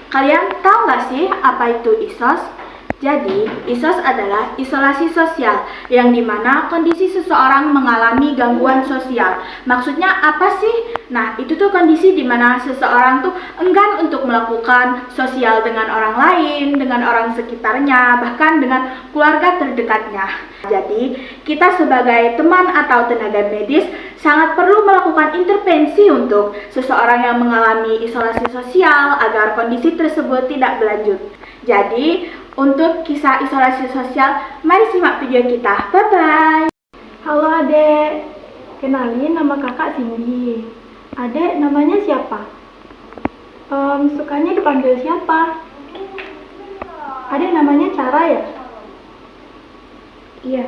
Kalian tahu nggak sih apa itu ISOS? Jadi, ISOS adalah isolasi sosial, yang dimana kondisi seseorang mengalami gangguan sosial. Maksudnya apa sih? Nah, itu tuh kondisi dimana seseorang tuh enggan untuk melakukan sosial dengan orang lain, dengan orang sekitarnya, bahkan dengan keluarga terdekatnya. Jadi, kita sebagai teman atau tenaga medis sangat perlu melakukan intervensi untuk seseorang yang mengalami isolasi sosial agar kondisi tersebut tidak berlanjut. Jadi, untuk kisah isolasi sosial, mari simak video kita. Bye-bye. Halo adek, kenalin nama kakak Cindy. Adek namanya siapa? Sukanya dipanggil siapa? Adek namanya Cara ya? Iya.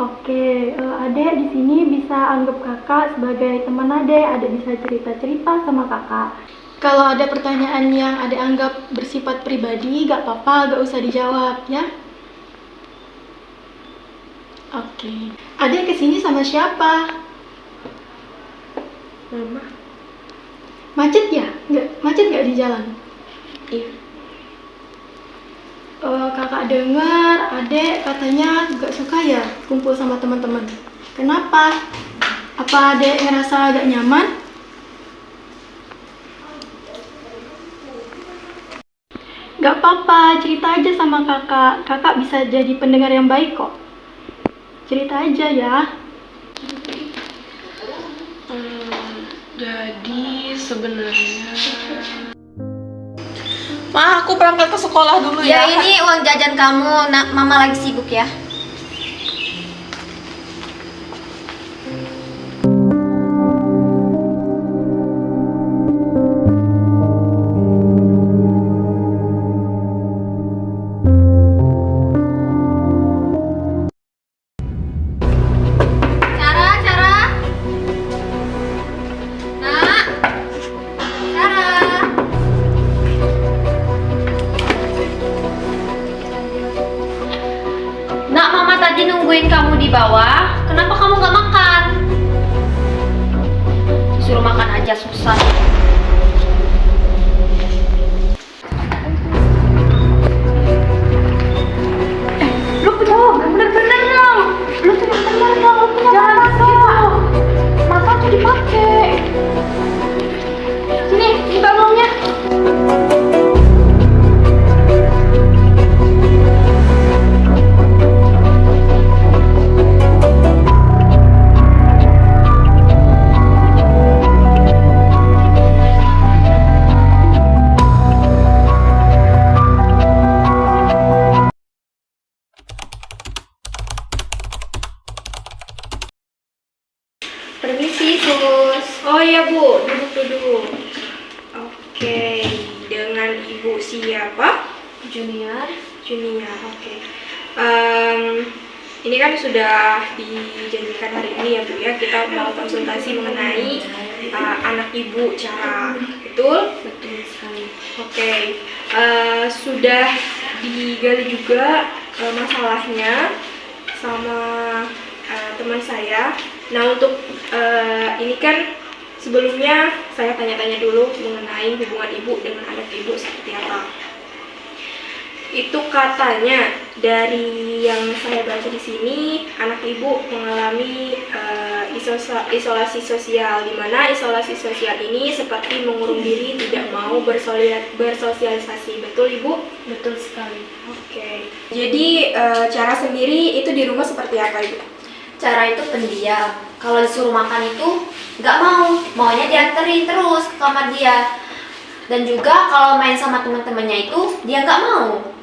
Oke, adek di sini bisa anggap kakak sebagai teman adek. Adek bisa cerita-cerita sama kakak. Kalau ada pertanyaan yang adek anggap bersifat pribadi, gak apa-apa, gak usah dijawab ya. Oke. Adek kesini sama siapa? Mama. Macet ya? Macet gak di jalan? Iya. Kakak dengar adek katanya gak suka ya kumpul sama teman-teman. Kenapa? Apa adek ngerasa gak nyaman? Gak apa-apa, cerita aja sama kakak. Kakak bisa jadi pendengar yang baik kok. Cerita aja ya. Jadi sebenarnya Ma, aku berangkat ke sekolah dulu ya. Ya ini uang jajan kamu, nak. Mama lagi sibuk ya. Nak, Mama tadi nungguin kamu di bawah. Kenapa kamu gak makan? Disuruh makan aja susah. Lu punya bener-bener dong. Lu punya bener dong. Lu punya masa. Masa tuh dipakai. Sini, buka uangnya. Permisi, Sus. Oh iya Bu, duduk dulu. Oke, dengan Ibu siapa? Junior. Junior. Oke. Ini kan sudah dijanjikan hari ini ya Bu ya, kita mau konsultasi mengenai anak Ibu Cara, betul? Betul sekali. Oke. Sudah digali juga masalahnya sama teman saya. Nah untuk ini kan sebelumnya saya tanya-tanya dulu mengenai hubungan ibu dengan anak ibu seperti apa. Itu katanya dari yang saya baca di sini, anak ibu mengalami isolasi sosial, di mana isolasi sosial ini seperti mengurung diri, tidak mau bersosialisasi. Betul Ibu? Betul sekali. Oke. Jadi cara sendiri itu di rumah seperti apa Ibu? Cara itu pendiam. Kalau disuruh makan itu nggak maunya dianterin terus ke kamar dia. Dan juga kalau main sama teman-temannya itu dia nggak mau.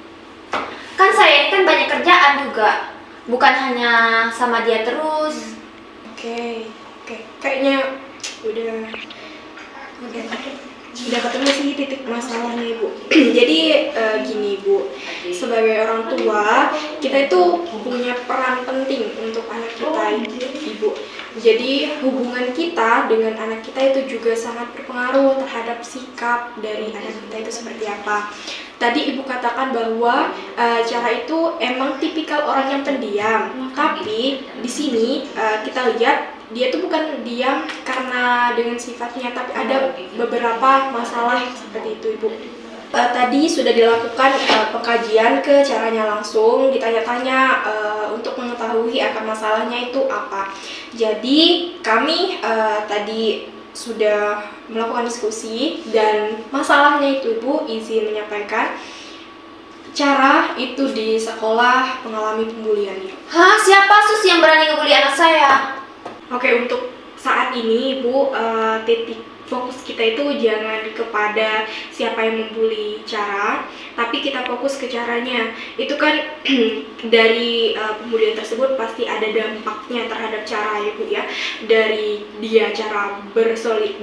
Kan saya ini kan banyak kerjaan juga, bukan hanya sama dia terus. Oke. Kayaknya udah ketemu sih titik masalahnya Ibu. Jadi gini Bu, sebagai orang tua kita itu punya peran penting untuk anak kita Ibu. Jadi hubungan kita dengan anak kita itu juga sangat berpengaruh terhadap sikap dari anak kita itu seperti apa. Tadi Ibu katakan bahwa Cara itu emang tipikal orang yang pendiam, tapi di sini kita lihat dia tuh bukan diam karena sederhana dengan sifatnya, tapi ada beberapa masalah seperti itu, Ibu. Tadi sudah dilakukan pengkajian ke caranya langsung, ditanya-tanya untuk mengetahui akar masalahnya itu apa. Jadi kami tadi sudah melakukan diskusi dan masalahnya itu, Ibu, izin menyampaikan cara itu di sekolah mengalami pembulian. Hah, siapa sus yang berani ngebully anak saya? Oke, untuk saat ini, Ibu, titik fokus kita itu jangan kepada siapa yang membuli cara, tapi kita fokus ke caranya. Itu kan dari pembulian tersebut pasti ada dampaknya terhadap cara, ya Bu ya. Dari dia cara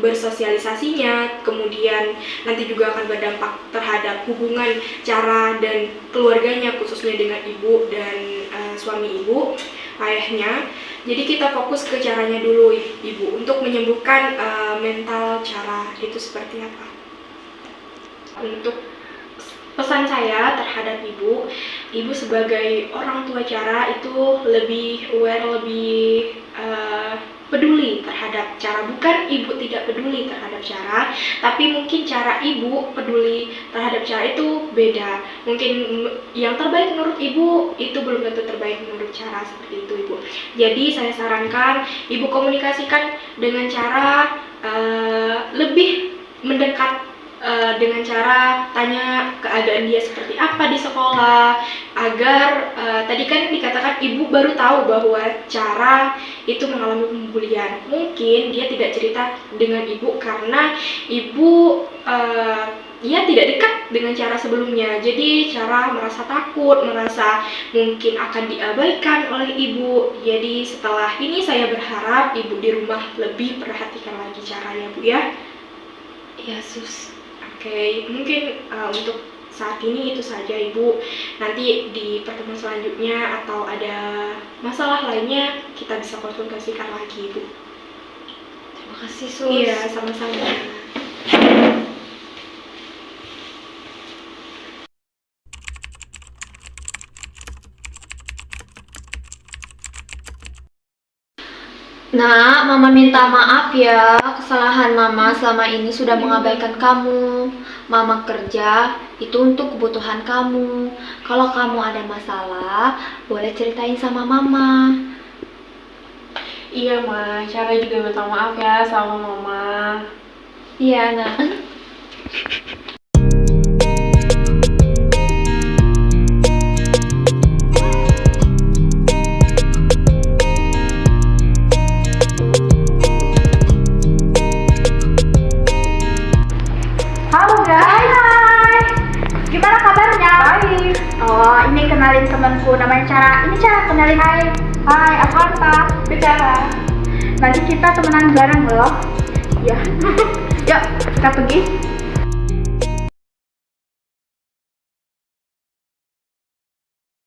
bersosialisasinya, kemudian nanti juga akan berdampak terhadap hubungan cara dan keluarganya, khususnya dengan ibu dan suami ibu, ayahnya. Jadi kita fokus ke caranya dulu, Ibu, untuk menyembuhkan mental cara itu seperti apa. Untuk pesan saya terhadap Ibu sebagai orang tua cara itu lebih aware, lebih peduli terhadap cara. Bukan Ibu tidak peduli terhadap cara, tapi mungkin cara Ibu peduli terhadap cara itu beda. Mungkin yang terbaik menurut Ibu itu belum tentu terbaik menurut cara, seperti itu, Ibu. Jadi saya sarankan Ibu komunikasikan dengan cara lebih mendekat, dengan cara tanya keadaan dia seperti apa di sekolah, agar tadi kan dikatakan Ibu baru tahu bahwa cara itu mengalami pembulian. Mungkin dia tidak cerita dengan Ibu karena Ibu dia tidak dekat dengan cara sebelumnya. Jadi cara merasa takut, merasa mungkin akan diabaikan oleh Ibu. Jadi setelah ini saya berharap Ibu di rumah lebih perhatikan lagi caranya, Bu ya. Iya sus. Oke, mungkin untuk saat ini itu saja, Ibu. Nanti di pertemuan selanjutnya atau ada masalah lainnya kita bisa konsultasikan lagi, Ibu. Terima kasih sus. Iya, sama-sama. Nak, Mama minta maaf ya. Kesalahan Mama selama ini sudah mengabaikan kamu. Mama kerja itu untuk kebutuhan kamu. Kalau kamu ada masalah, boleh ceritain sama Mama. Iya, Ma. Cara juga minta maaf ya sama Mama. Iya, Nak. Halo guys. Hai. Gimana kabarnya? Baik. Oh, ini kenalin temanku namanya Cara. Ini Cara, kenalin. Hai, aku Anta. Bicara. Nanti kita temenan bareng loh. Ya. Yuk, kita pergi.